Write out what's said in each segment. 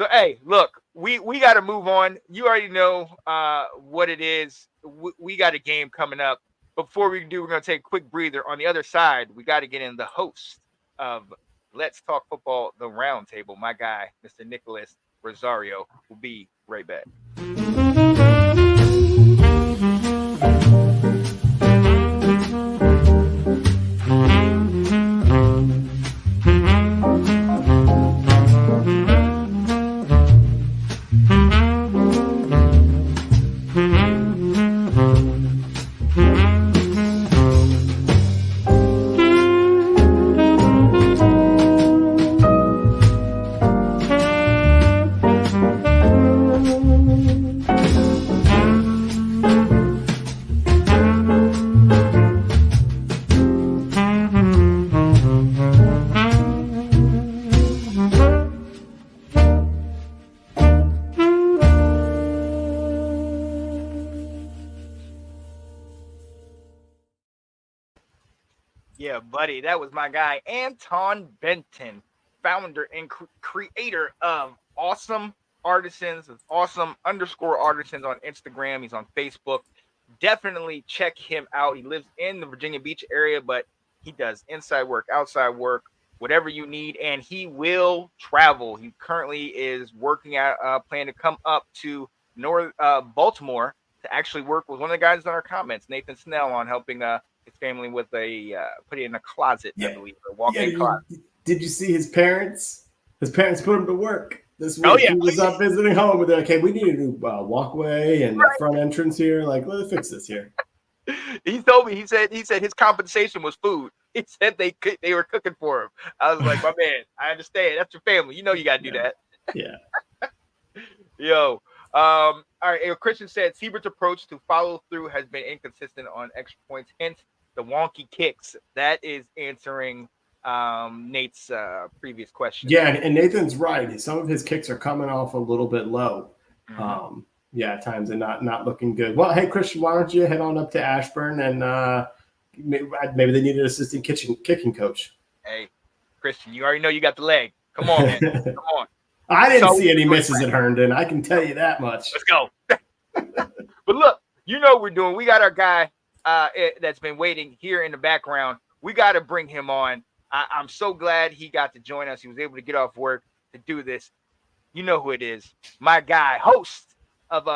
So, hey, look, we got to move on. You already know what it is. We got a game coming up. Before we do, we're going to take a quick breather. On the other side, we got to get in the host of Let's Talk Football, the Roundtable. My guy, Mr. Nicholas Rosario, will be right back. Yeah, buddy, that was my guy, Anton Benton, founder and creator of Awesome Artisans, awesome_artisans on Instagram. He's on Facebook. Definitely check him out. He lives in the Virginia Beach area, but he does inside work, outside work, whatever you need, and he will travel. He currently is working at plan to come up to North Baltimore to actually work with one of the guys in our comments, Nathan Snell, on helping his family with a putting in a closet, I believe, a walk-in closet. Did you see his parents? His parents put him to work this week. He was up visiting home, and they're like, "Hey, we need a new walkway and front entrance here. Like, let's fix this here." He told me. He said his compensation was food. He said they were cooking for him. I was like, my man, I understand. That's your family. You know you got to do that. Yeah. Yo. All right. Christian said Siebert's approach to follow through has been inconsistent on extra points. Hence the wonky kicks. That is answering Nate's previous question. Yeah, and Nathan's right. Some of his kicks are coming off a little bit low. Mm-hmm. At times and not looking good. Well, hey Christian, why don't you head on up to Ashburn and maybe they need an assistant kicking coach. Hey, Christian, you already know you got the leg. Come on, man. Come on. I didn't see any misses at Herndon. I can tell you that much. Let's go. But look, you know what we're doing. We got our guy that's been waiting here in the background. We got to bring him on. I'm so glad he got to join us. He was able to get off work to do this. You know who it is. My guy, host of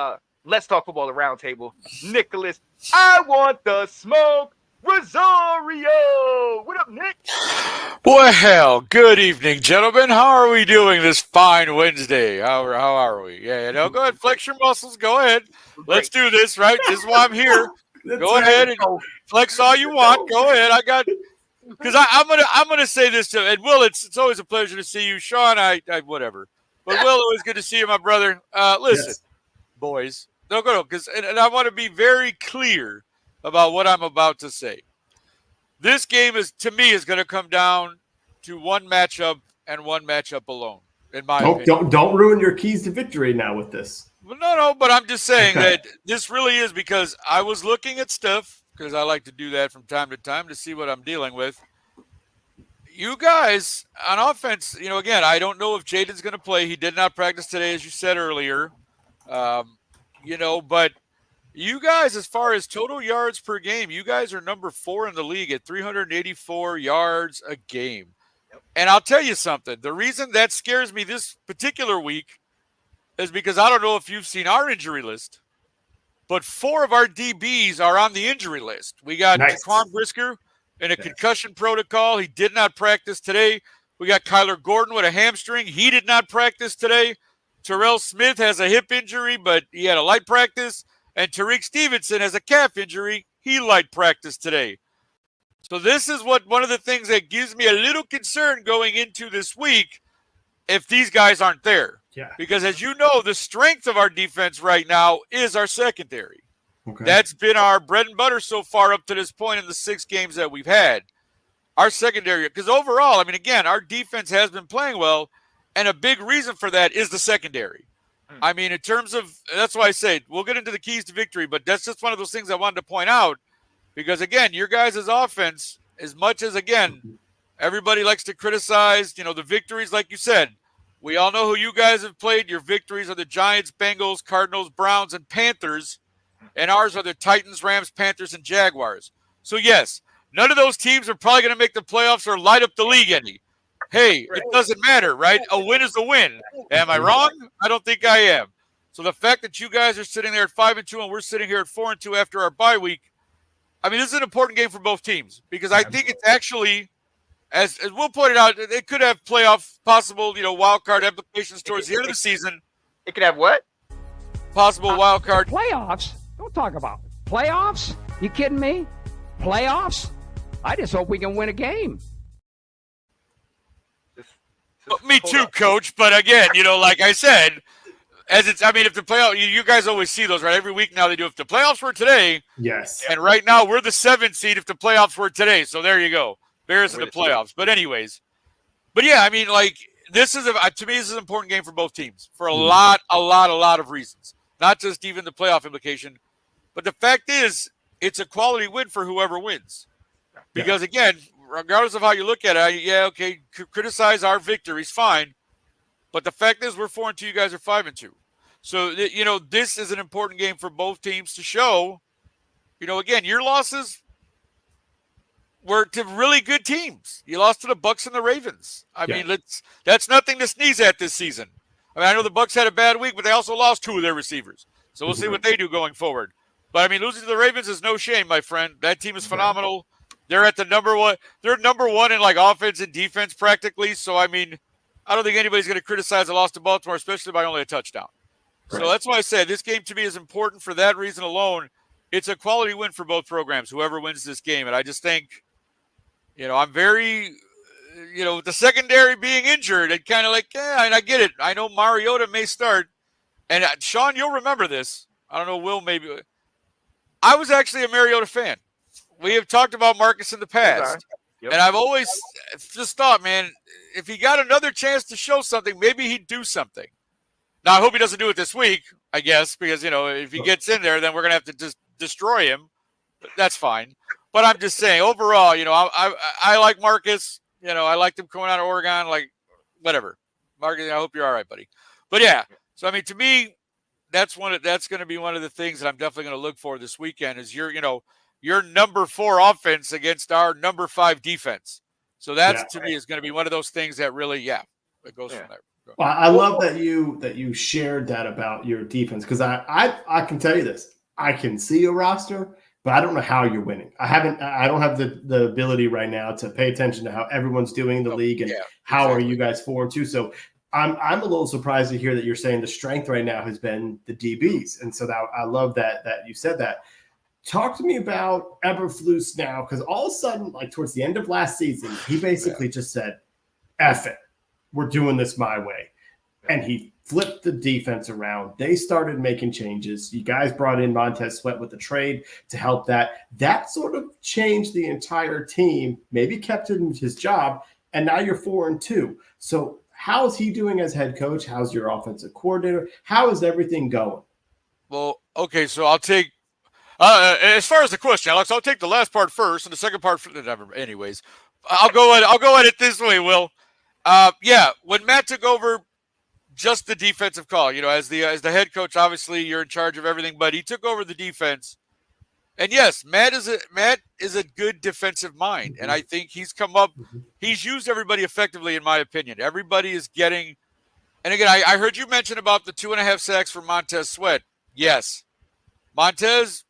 Let's Talk Football, the Roundtable, Nicholas, I want the smoke, Rosario. What up, Nick? Well, good evening, gentlemen. How are we doing this fine Wednesday? How are we? Yeah, go ahead, flex your muscles. Go ahead. Let's do this, right? This is why I'm here. Go ahead and flex all you want. Go ahead. Because I'm gonna say this to and Will. It's always a pleasure to see you, Sean. I whatever. But Will, always good to see you, my brother. Listen. Yes. Boys, no, because and I want to be very clear about what I'm about to say. This game is going to come down to one matchup and one matchup alone. In my opinion, don't ruin your keys to victory now with this. Well, no, but I'm just saying that this really is because I was looking at stuff because I like to do that from time to time to see what I'm dealing with. You guys on offense, again, I don't know if Jaden's going to play. He did not practice today, as you said earlier. But you guys, as far as total yards per game, you guys are number 4 in the league at 384 yards a game. Yep. And I'll tell you something. The reason that scares me this particular week is because I don't know if you've seen our injury list, but 4 of our DBs are on the injury list. We got Jaquan Brisker in a concussion protocol. He did not practice today. We got Kyler Gordon with a hamstring. He did not practice today. Terrell Smith has a hip injury, but he had a light practice. And Tariq Stevenson has a calf injury. He light practiced today. So this is one of the things that gives me a little concern going into this week if these guys aren't there. Yeah. Because as you know, the strength of our defense right now is our secondary. Okay. That's been our bread and butter so far up to this point in the 6 games that we've had. Our secondary, because overall, again, our defense has been playing well. And a big reason for that is the secondary. In terms of, that's why I say, we'll get into the keys to victory, but that's just one of those things I wanted to point out because, again, your guys' offense, as much as, again, everybody likes to criticize, the victories, like you said, We all know who you guys have played. Your victories are the Giants, Bengals, Cardinals, Browns, and Panthers. And ours are the Titans, Rams, Panthers, and Jaguars. So, yes, none of those teams are probably going to make the playoffs or light up the league any. Hey, it doesn't matter, right? A win is a win. Am I wrong? I don't think I am. So the fact that you guys are sitting there at 5-2 and we're sitting here at 4-2 after our bye week, I mean, this is an important game for both teams because I think it's actually, as Will pointed out, it could have playoff possible, wild card implications towards the end of the season. It could have what? Possible wild card. Playoffs? Don't talk about it. Playoffs? You kidding me? Playoffs? I just hope we can win a game. Me too, Coach. But again, like I said, if the playoff, you guys always see those, right? Every week now they do. If the playoffs were today, yes. And right now we're the 7th seed if the playoffs were today. So there you go. Bears in the playoffs. But anyways, yeah, I mean, like this is to me this is an important game for both teams for a lot of reasons. Not just even the playoff implication, but the fact is it's a quality win for whoever wins. Because again, regardless of how you look at it, criticize our victories, fine. But the fact is we're 4-2, you guys are 5-2. So, this is an important game for both teams to show, again, your losses were to really good teams. You lost to the Bucs and the Ravens. I mean, that's nothing to sneeze at this season. I mean, I know the Bucs had a bad week, but they also lost 2 of their receivers. So we'll see what they do going forward. But, I mean, losing to the Ravens is no shame, my friend. That team is phenomenal. They're at the number one. They're number one in, like, offense and defense practically. So, I mean, I don't think anybody's going to criticize a loss to Baltimore, especially by only a touchdown. Right. So that's why I said this game to me is important for that reason alone. It's a quality win for both programs, whoever wins this game. And I just think, I'm very, with the secondary being injured, and kind of like, and I get it. I know Mariota may start. And Sean, you'll remember this. I don't know, Will, maybe. I was actually a Mariota fan. We have talked about Marcus in the past. Yep. And I've always just thought, man, if he got another chance to show something, maybe he'd do something. Now, I hope he doesn't do it this week, I guess, because, if he gets in there, then we're going to have to just destroy him. That's fine. But I'm just saying, overall, I like Marcus. I liked him coming out of Oregon, like, whatever. Marcus, I hope you're all right, buddy. But, yeah, so, I mean, to me, that's going to be one of the things that I'm definitely going to look for this weekend is your number 4 offense against our number 5 defense. So that's to me is going to be one of those things that really, it goes from there. Well, I love that you shared that about your defense because I can tell you this. I can see a roster, but I don't know how you're winning. I don't have the ability right now to pay attention to how everyone's doing in the league and how are you guys 4-2. So I'm a little surprised to hear that you're saying the strength right now has been the DBs, and so that I love that you said that. Talk to me about Eberflus now, because all of a sudden, like towards the end of last season, he basically just said, F it, we're doing this my way. And he flipped the defense around. They started making changes. You guys brought in Montez Sweat with the trade to help that. That sort of changed the entire team, maybe kept him his job, and now you're 4-2. So how's he doing as head coach? How's your offensive coordinator? How is everything going? Well, okay, so I'll take as far as the question, Alex, I'll take the last part first and the second part. Anyways, I'll go at it this way, Will. When Matt took over just the defensive call, as the head coach, obviously you're in charge of everything, but he took over the defense. And yes, Matt is a good defensive mind, and I think he's come up. He's used everybody effectively, in my opinion. Everybody is getting. And again, I heard you mention about the 2.5 sacks for Montez Sweat. Yes, Montez.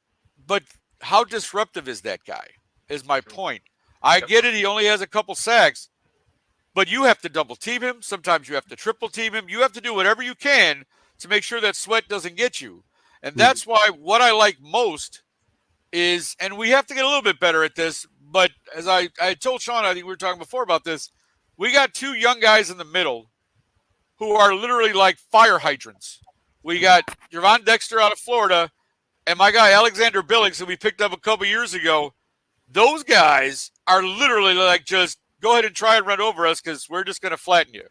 But how disruptive is that guy is my point. I get it. He only has a couple sacks, but you have to double team him. Sometimes you have to triple team him. You have to do whatever you can to make sure that Sweat doesn't get you. And that's why what I like most is, and we have to get a little bit better at this, but as I told Sean, I think we were talking before about this, we got 2 young guys in the middle who are literally like fire hydrants. We got Javon Dexter out of Florida, and my guy, Alexander Billings, who we picked up a couple years ago. Those guys are literally like, just go ahead and try and run over us because we're just going to flatten you.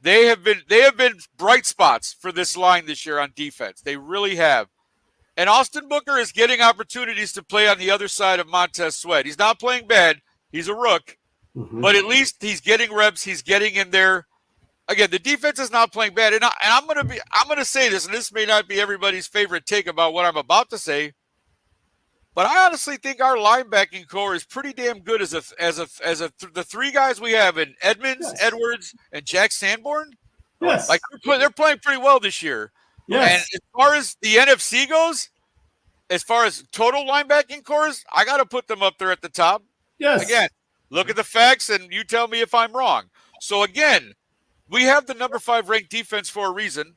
They have been bright spots for this line this year on defense. They really have. And Austin Booker is getting opportunities to play on the other side of Montez Sweat. He's not playing bad. He's a rook. But at least he's getting reps. He's getting in there. again, the defense is not playing bad. And I'm going to say this, and this may not be everybody's favorite take about what I'm about to say, but I honestly think our linebacking core is pretty damn good the three guys we have in Edmonds, Yes. Edwards, and Jack Sanborn. Yes. Like they're playing pretty well this year. Yes. And as far as the NFC goes, as far as total linebacking cores, I got to put them up there at the top. Yes. Again, look at the facts, and you tell me if I'm wrong. So again, we have the number 5 ranked defense for a reason.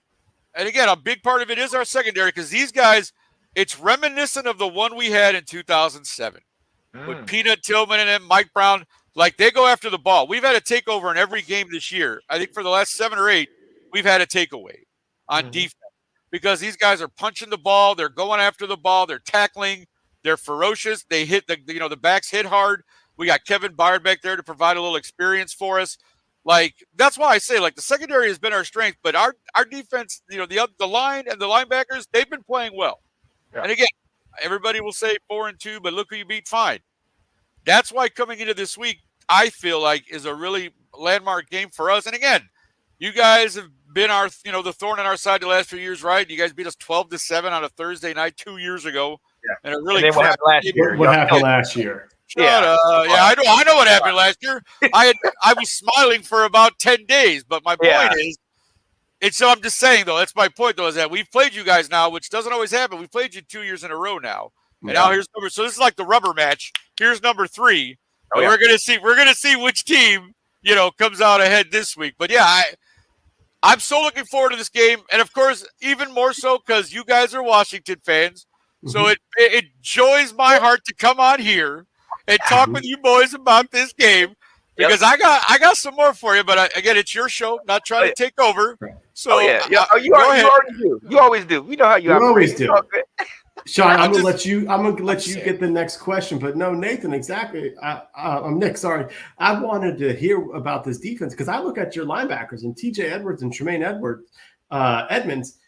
And again, a big part of it is our secondary because these guys, it's reminiscent of the one we had in 2007 with Peanut Tillman and then Mike Brown. Like, they go after the ball. We've had a takeover in every game this year. I think for the last 7 or 8, we've had a takeaway on defense because these guys are punching the ball. They're going after the ball. They're tackling. They're ferocious. They hit the backs hit hard. We got Kevin Byard back there to provide a little experience for us. Like, that's why I say, like, the secondary has been our strength, but our defense, the line and the linebackers, they've been playing well. Yeah. And again, everybody will say 4-2, but look who you beat, fine. That's why coming into this week, I feel like is a really landmark game for us. And again, you guys have been our, the thorn in our side the last few years, right? You guys beat us 12-7 on a Thursday night 2 years ago. Yeah. And it really what happened last year? What happened last year? I know what happened last year. I was smiling for about 10 days, but my point is, so I'm just saying, though, that's my point, though, is that we've played you guys now, which doesn't always happen. We've played you 2 years in a row now. And now here's number. So this is like the rubber match. Here's number 3. We're gonna see which team, comes out ahead this week. But yeah, I'm so looking forward to this game. And of course, even more so because you guys are Washington fans. So it joys my heart to come on here and talk with you boys about this game. Because I got some more for you, but again, it's your show. Not trying to take over. So you already do. You always do. We know how you always do. Sean, I'm gonna let you get the next question, but no, Nathan, exactly. I'm Nick. Sorry, I wanted to hear about this defense because I look at your linebackers and T.J. Edwards and Tremaine Edmonds.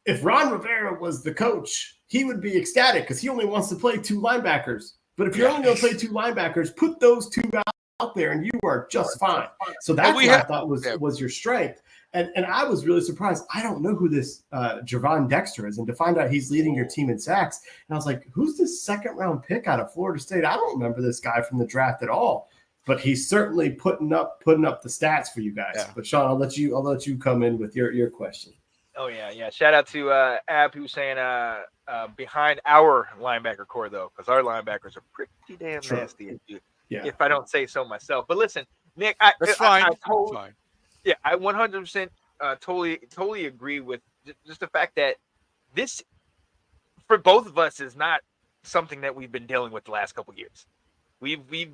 If Ron Rivera was the coach, he would be ecstatic because he only wants to play 2 linebackers. But if you're only going to play 2 linebackers, put those 2 out there, and you are just fine. So that's what I thought was your strength. And I was really surprised. I don't know who this Javon Dexter is. And to find out he's leading your team in sacks, and I was like, who's this 2nd-round pick out of Florida State? I don't remember this guy from the draft at all. But he's certainly putting up the stats for you guys. Yeah. But Sean, I'll let you come in with your question. Oh yeah. Shout out to Ab who's saying behind our linebacker core though, because our linebackers are pretty damn nasty. If I don't say so myself. But listen, Nick, that's fine. Yeah, I 100% totally agree with just the fact that this, for both of us, is not something that we've been dealing with the last couple of years.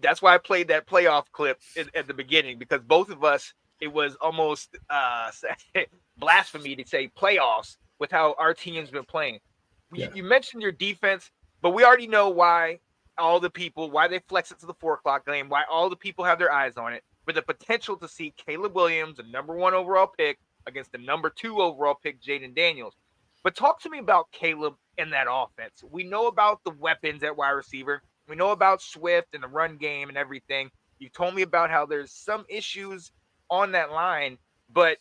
That's why I played that playoff clip at the beginning, because both of us, it was almost blasphemy to say playoffs with how our team's been playing. You mentioned your defense, but we already know why they flex it to the 4:00 game, why all the people have their eyes on it. With the potential to see Caleb Williams, the number 1 overall pick, against the number 2 overall pick, Jaden Daniels. But talk to me about Caleb and that offense. We know about the weapons at wide receiver. We know about Swift and the run game and everything. You told me about how there's some issues on that line. But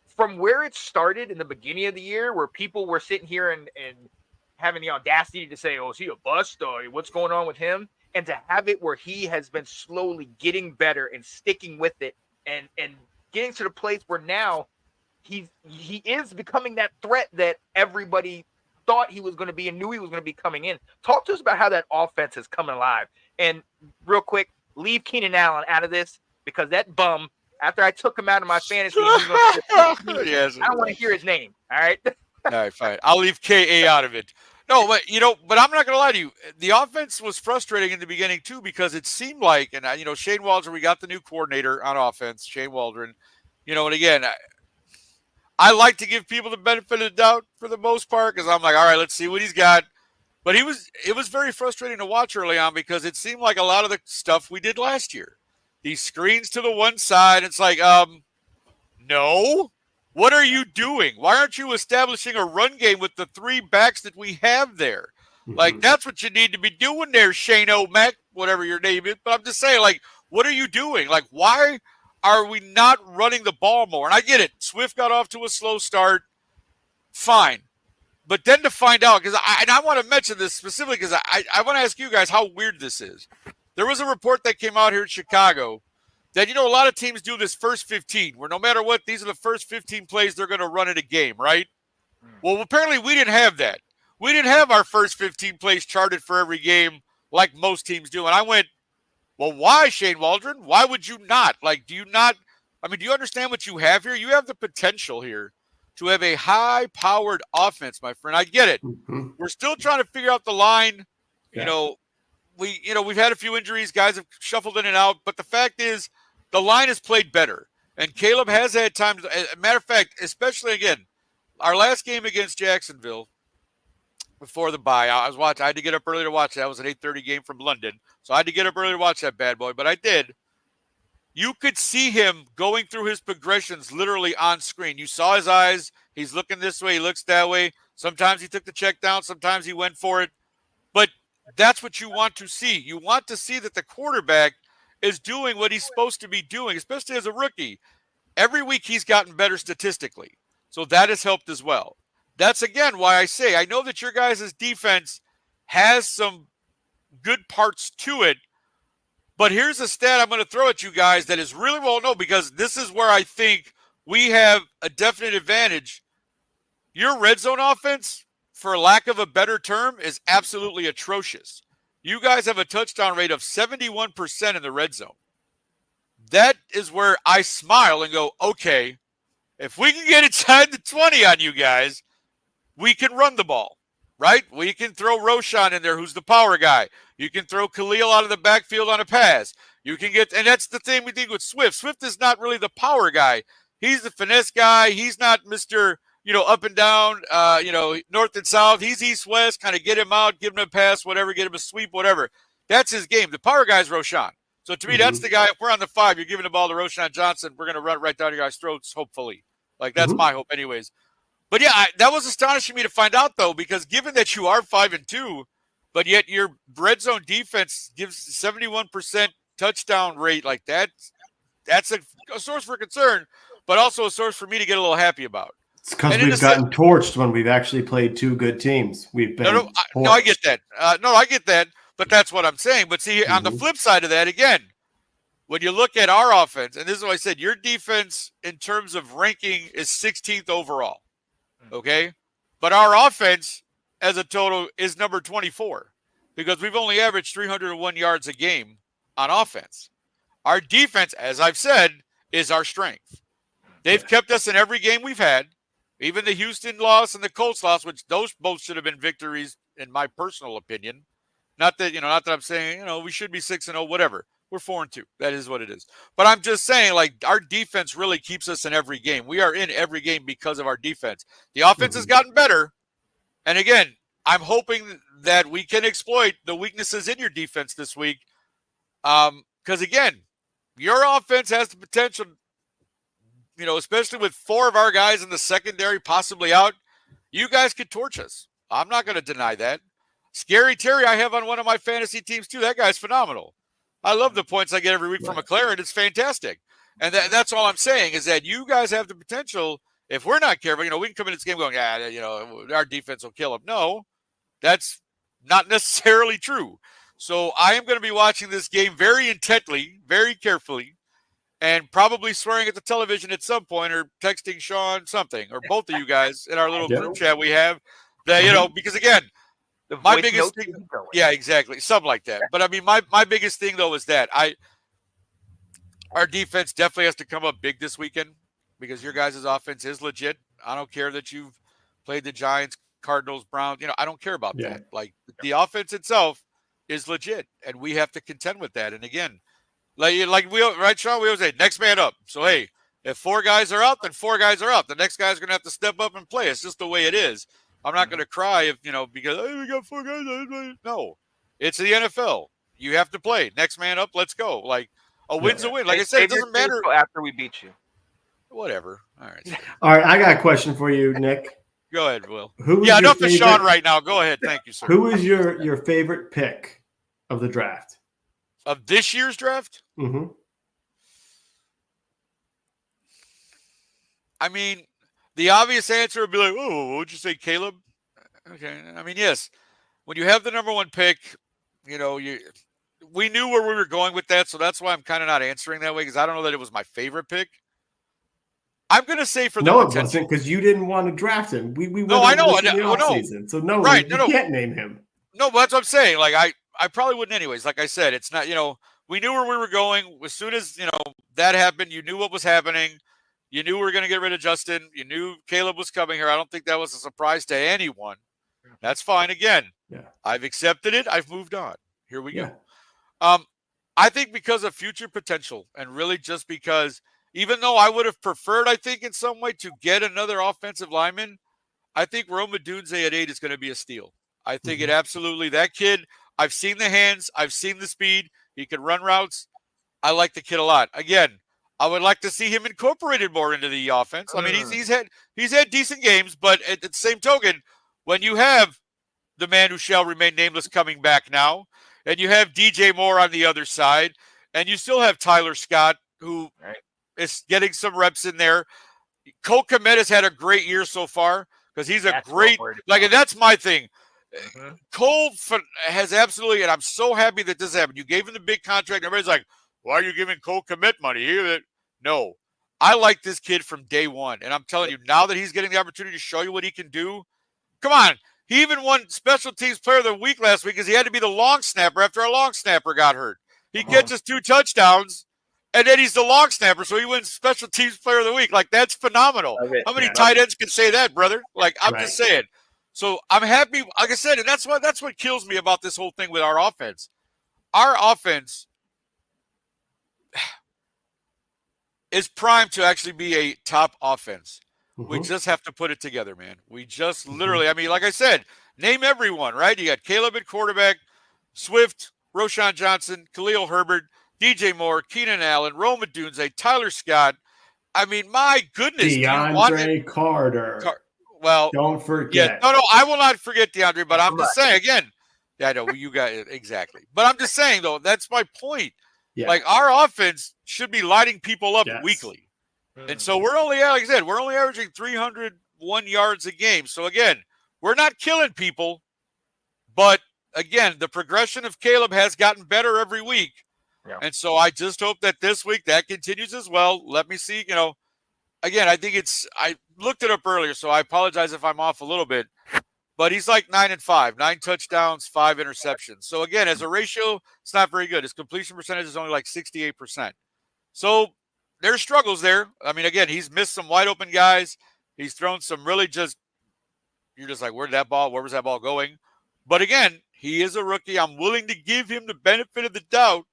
from where it started in the beginning of the year, where people were sitting here and having the audacity to say, oh, is he a bust? Or what's going on with him? And to have it where he has been slowly getting better and sticking with it and getting to the place where now he is becoming that threat that everybody thought he was going to be and knew he was going to be coming in. Talk to us about how that offense is coming alive. And real quick, leave Keenan Allen out of this, because that bum, after I took him out of my fantasy, I don't want to hear his name. All right. All right, fine. I'll leave KA out of it. No, but I'm not going to lie to you. The offense was frustrating in the beginning, too, because it seemed like, and, Shane Waldron, we got the new coordinator on offense, Shane Waldron, and again, I like to give people the benefit of the doubt for the most part, because I'm like, all right, let's see what he's got. But it was very frustrating to watch early on, because it seemed like a lot of the stuff we did last year. These screens to the one side, it's like, no. What are you doing? Why aren't you establishing a run game with the 3 backs that we have there? Like, that's what you need to be doing there, Shane O'Mac, whatever your name is. But I'm just saying, like, what are you doing? Like, why are we not running the ball more? And I get it. Swift got off to a slow start. Fine. But then to find out, because I want to mention this specifically because I want to ask you guys how weird this is. There was a report that came out here in Chicago that, a lot of teams do this first 15, where no matter what, these are the first 15 plays they're going to run in a game, right? Well, apparently we didn't have that. We didn't have our first 15 plays charted for every game like most teams do. And I went, well, why, Shane Waldron? Why would you not? Do you understand what you have here? You have the potential here to have a high-powered offense, my friend. I get it. Mm-hmm. We're still trying to figure out the line. Yeah. We've had a few injuries. Guys have shuffled in and out. But the fact is, the line has played better. And Caleb has had times. As a matter of fact, especially, again, our last game against Jacksonville before the bye, I had to get up early to watch that. It was an 8:30 game from London. So I had to get up early to watch that bad boy. But I did. You could see him going through his progressions literally on screen. You saw his eyes. He's looking this way. He looks that way. Sometimes he took the check down. Sometimes he went for it. But that's what you want to see. You want to see that the quarterback is doing what he's supposed to be doing, especially as a rookie. Every week he's gotten better statistically. So that has helped as well. That's, again, why I say I know that your guys' defense has some good parts to it. But here's a stat I'm going to throw at you guys that is really well known, because this is where I think we have a definite advantage. Your red zone offense, for lack of a better term, is absolutely atrocious. You guys have a touchdown rate of 71% in the red zone. That is where I smile and go, okay, if we can get inside the 20 on you guys, we can run the ball, right? We can throw Roshan in there, who's the power guy. You can throw Khalil out of the backfield on a pass. You can get, and that's the thing we think with Swift. Swift is not really the power guy. He's the finesse guy. He's not Mr., up and down, north and south. He's east-west, kind of get him out, give him a pass, whatever, get him a sweep, whatever. That's his game. The power guy is Roshan. So to me, that's the guy. If we're on the 5, you're giving the ball to Roshan Johnson, we're going to run it right down your guys' throats, hopefully. That's my hope anyways. But, yeah, that was astonishing me to find out, though, because given that you are 5-2, but yet your red zone defense gives 71% touchdown rate like that, that's a source for concern, but also a source for me to get a little happy about. It's because we've gotten torched when we've actually played two good teams. We've been no, I get that. I get that, but that's what I'm saying. But see, on the flip side of that, again, when you look at our offense, and this is what I said, your defense in terms of ranking is 16th overall, okay? But our offense as a total is number 24 because we've only averaged 301 yards a game on offense. Our defense, as I've said, is our strength. They've kept us in every game we've had. Even the Houston loss and the Colts loss, which those both should have been victories, in my personal opinion. Not that I'm saying, we should be 6-0, whatever. We're 4-2. That is what it is. But I'm just saying, our defense really keeps us in every game. We are in every game because of our defense. The offense has gotten better. And again, I'm hoping that we can exploit the weaknesses in your defense this week. Because again, your offense has the potential, especially with 4 of our guys in the secondary possibly out, you guys could torch us. I'm not going to deny that. Scary Terry, I have on one of my fantasy teams too. That guy's phenomenal. I love the points I get every week from McLaren. It's fantastic. And that's all I'm saying is that you guys have the potential, if we're not careful, we can come in this game going, our defense will kill them. No, that's not necessarily true. So I am going to be watching this game very intently, very carefully, and probably swearing at the television at some point or texting Sean something, or both of you guys in our little group chat we have that, because again, my biggest thing, yeah, exactly. Something like that. But I mean, my biggest thing though is that our defense definitely has to come up big this weekend because your guys' offense is legit. I don't care that you've played the Giants, Cardinals, Browns. I don't care about that. The offense itself is legit, and we have to contend with that. And again, right, Sean, we always say next man up. So hey, if 4 guys are out, then 4 guys are out. The next guy's going to have to step up and play. It's just the way it is. I'm not going to cry if, because we got 4 guys. No, it's the NFL. You have to play. Next man up. Let's go. A win's a win. Like I said, it doesn't matter. After we beat you. Whatever. All right. All right. I got a question for you, Nick. Go ahead, Will. Enough for Sean right now. Go ahead. Thank you, sir. Who is your favorite pick of the draft? Of this year's draft? Mm-hmm. I mean, the obvious answer would be like, oh, what would you say, Caleb? Okay. I mean, yes. When you have the number 1 pick, we knew where we were going with that, so that's why I'm kind of not answering that way, because I don't know that it was my favorite pick. I'm going to say for the No, it potential. wasn't, because you didn't want to draft him. We went No, I know. over this in the offseason. So, no, right, you can't name him. No, but that's what I'm saying. Like, I probably wouldn't anyways. Like I said, it's not, we knew where we were going. As soon as, that happened, you knew what was happening. You knew we were going to get rid of Justin. You knew Caleb was coming here. I don't think that was a surprise to anyone. That's fine. Again, I've accepted it. I've moved on. Here we go. I think because of future potential, and really just because, even though I would have preferred, I think in some way, to get another offensive lineman, I think Roma Dunze at 8 is going to be a steal. I think it absolutely, that kid, I've seen the hands, I've seen the speed, he can run routes. I like the kid a lot. Again, I would like to see him incorporated more into the offense. I mean, he's had decent games, but at the same token, when you have the man who shall remain nameless coming back now, and you have DJ Moore on the other side, and you still have Tyler Scott, who is getting some reps in there. Cole Kmet has had a great year so far, because he's a great, and that's my thing. Cole has absolutely, and I'm so happy that this happened. You gave him the big contract, and everybody's like, why are you giving Cole Kmet money? No. I like this kid from day one, and I'm telling you, now that he's getting the opportunity to show you what he can do, come on. He even won Special Teams Player of the Week last week because he had to be the long snapper after our long snapper got hurt. He catches 2 touchdowns, and then he's the long snapper, so he wins Special Teams Player of the Week. Like, that's phenomenal. How many tight ends can say that, brother? Like, I'm just saying. So I'm happy, like I said, and that's what kills me about this whole thing with our offense. Our offense is primed to actually be a top offense. We just have to put it together, man. We just literally, I mean, like I said, name everyone, right? You got Caleb at quarterback, Swift, Roshan Johnson, Khalil Herbert, DJ Moore, Keenan Allen, Roma Dunze, Tyler Scott. I mean, my goodness. DeAndre Carter. Well, don't forget. Yeah, no, I will not forget DeAndre, but I'm just saying, again, I know you got it, exactly. But I'm just saying, though, that's my point. Yeah. Like, our offense should be lighting people up weekly. And so we're only, like I said, we're only averaging 301 yards a game. So, again, we're not killing people. But, again, the progression of Caleb has gotten better every week. Yeah. And so I just hope that this week that continues as well. Let me see, again, I think I looked it up earlier, so I apologize if I'm off a little bit. But he's like 9-5, 9 touchdowns, 5 interceptions. So, again, as a ratio, it's not very good. His completion percentage is only like 68%. So, there's struggles there. I mean, again, he's missed some wide open guys. He's thrown some really you're just like, where was that ball going? But again, he is a rookie. I'm willing to give him the benefit of the doubt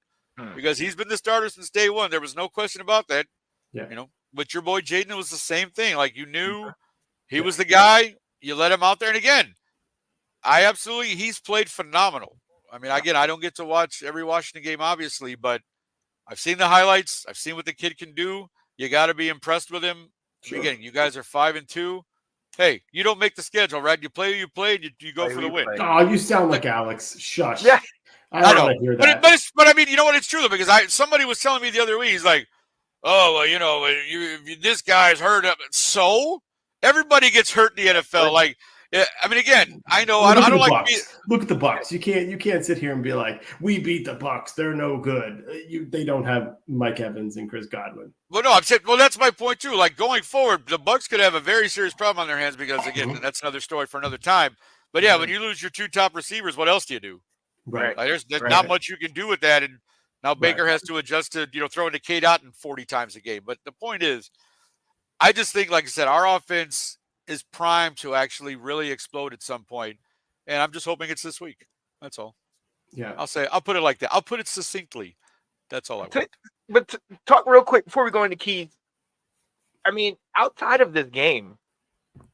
because he's been the starter since day one. There was no question about that. Yeah. But your boy Jaden, it was the same thing. Like, you knew he was the guy. You let him out there. And again, he's played phenomenal. I mean, again, I don't get to watch every Washington game, obviously, but I've seen the highlights. I've seen what the kid can do. You got to be impressed with him. Sure. Again, you guys are 5-2. Hey, you don't make the schedule, right? You play, and you go for the win. Oh, you sound like Alex. Shush. Yeah. I don't want to hear that. But I mean, you know what? It's true, though, because somebody was telling me the other week, he's like, oh, well, this guy's hurt. So? Everybody gets hurt in the NFL. Like, I mean, again, I know I don't like to be. Look at the Bucs. You can't sit here and be like, we beat the Bucs. They're no good. They don't have Mike Evans and Chris Godwin. Well, no, I'm saying. Well, that's my point too. Like, going forward, the Bucs could have a very serious problem on their hands because, again, that's another story for another time. But yeah, when you lose your 2 top receivers, what else do you do? Right. Like, there's not much you can do with that, and now Baker has to adjust to throwing to Kate Otten 40 times a game. But the point is, I just think, like I said, our offense is primed to actually really explode at some point. And I'm just hoping it's this week. That's all. Yeah. I'll put it like that. I'll put it succinctly. That's all I want. But talk real quick before we go into keys. I mean, outside of this game,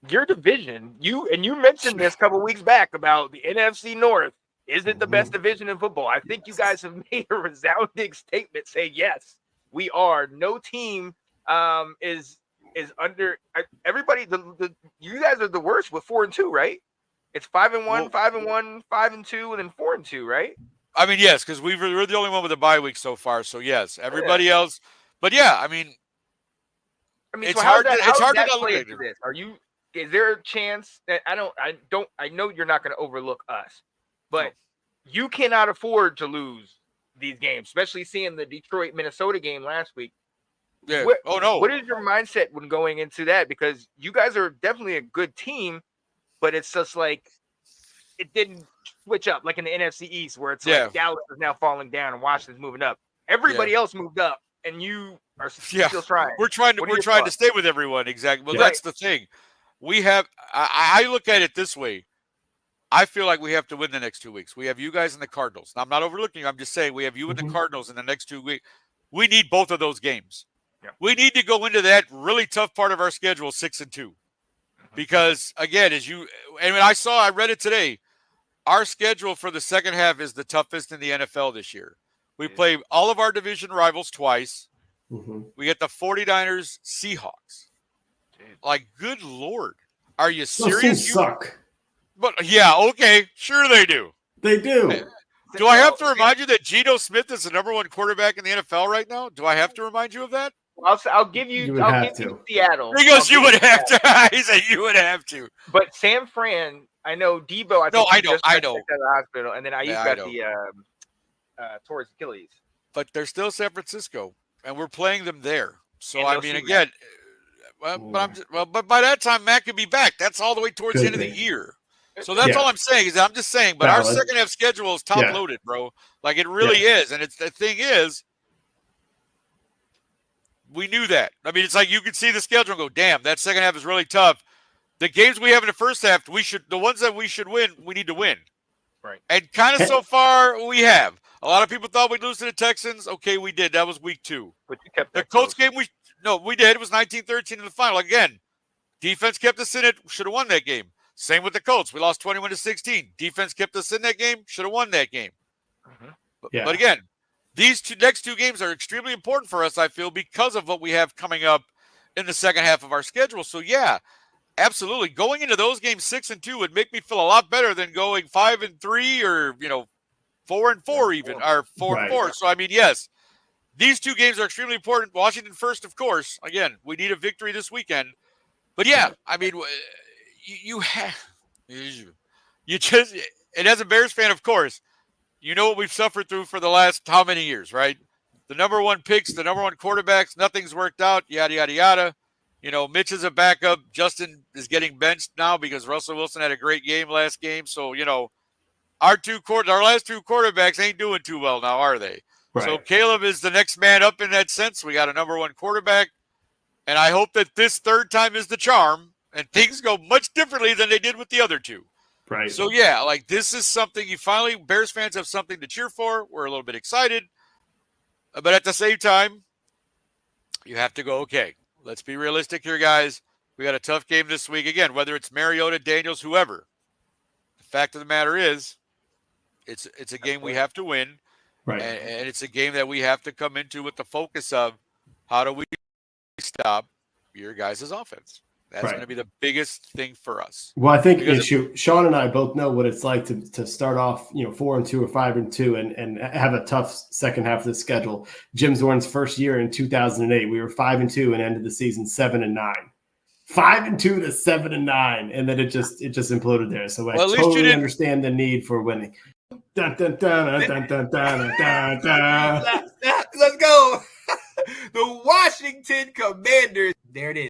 your division, you mentioned this a couple weeks back about the NFC North. Is it the best division in football? I think you guys have made a resounding statement saying, yes, we are. No team is under everybody. You guys are the worst with 4-2, right? It's 5-1, 5-1, 5-2, and then 4-2, right? I mean, yes, because we're the only one with a bye week so far. So yes, everybody else. But yeah, I mean, I mean, it's so how's hard. that, how It's does hard to that not play look at into it. this? Is there a chance that I know you're not going to overlook us, but you cannot afford to lose these games, especially seeing the Detroit Minnesota game last week. Yeah. What, Oh no. What is your mindset when going into that? Because you guys are definitely a good team, but it's just like it didn't switch up like in the NFC East where it's like Dallas is now falling down and Washington's moving up. Everybody else moved up, and you are still trying. We're trying to stay with everyone. Exactly. Well, that's the thing. We have. I look at it this way. I feel like we have to win the next 2 weeks. We have you guys and the Cardinals. Now, I'm not overlooking you. I'm just saying we have you and the Cardinals in the next 2 weeks. We need both of those games. Yeah. We need to go into that really tough part of our schedule 6-2, because again, I read it today. Our schedule for the second half is the toughest in the NFL this year. We play all of our division rivals twice. We get the 49ers, Seahawks. Like, good Lord. Are you serious? Those teams suck. But yeah, okay. Sure they do. They do. Do I have to remind you that Geno Smith is the number one quarterback in the NFL right now? Do I have to remind you of that? I'll give you Seattle. He goes, you would have to. He said you would have to. But San Fran, I know Debo. I know. Out of the hospital, and then I got the towards Achilles. But they're still San Francisco, and we're playing them there. So I mean, again, but by that time Matt could be back. That's all the way towards the end of the year. So that's all I'm saying is I'm just saying. But our second half schedule is top loaded, bro. Like it really is, and it's the thing is. We knew that. I mean, it's like you could see the schedule and go, damn, that second half is really tough. The games we have in the first half, the ones that we should win, we need to win. Right. And kind of so far, we have. A lot of people thought we'd lose to the Texans. Okay, we did. That was week 2. But you kept the Colts game, we did. It was 19-13 in the final. Again, defense kept us in it. Should have won that game. Same with the Colts. We lost 21-16. Defense kept us in that game. Should have won that game. But again, these next two games are extremely important for us, I feel, because of what we have coming up in the second half of our schedule. So, yeah, absolutely. Going into those games 6-2 would make me feel a lot better than going 5-3 or, 4-4 even, or 4-4. So, I mean, yes, these two games are extremely important. Washington first, of course. Again, we need a victory this weekend. But, yeah, I mean, and as a Bears fan, of course, you know what we've suffered through for the last how many years, right? The number one picks, the number one quarterbacks, nothing's worked out, yada, yada, yada. Mitch is a backup. Justin is getting benched now because Russell Wilson had a great game last game. So, our last two quarterbacks ain't doing too well now, are they? Right. So Caleb is the next man up in that sense. We got a number one quarterback. And I hope that this third time is the charm and things go much differently than they did with the other two. Right. So, yeah, like this is something Bears fans have something to cheer for. We're a little bit excited. But at the same time, you have to go, okay, let's be realistic here, guys. We got a tough game this week. Again, whether it's Mariota, Daniels, whoever. The fact of the matter is, it's a game we have to win. Right. And it's a game that we have to come into with the focus of how do we stop your guys' offense. That's going to be the biggest thing for us. Well, I think Sean and I both know what it's like to start off, 4-2 or 5-2 and have a tough second half of the schedule. Jim Zorn's first year in 2008, we were 5-2 and ended the season 7-9. 5-2 to 7-9, and then it just imploded there. So I totally understand the need for winning. Dun, dun, dun, dun, dun, dun, dun, dun. Let's go. The Washington Commanders. There it is.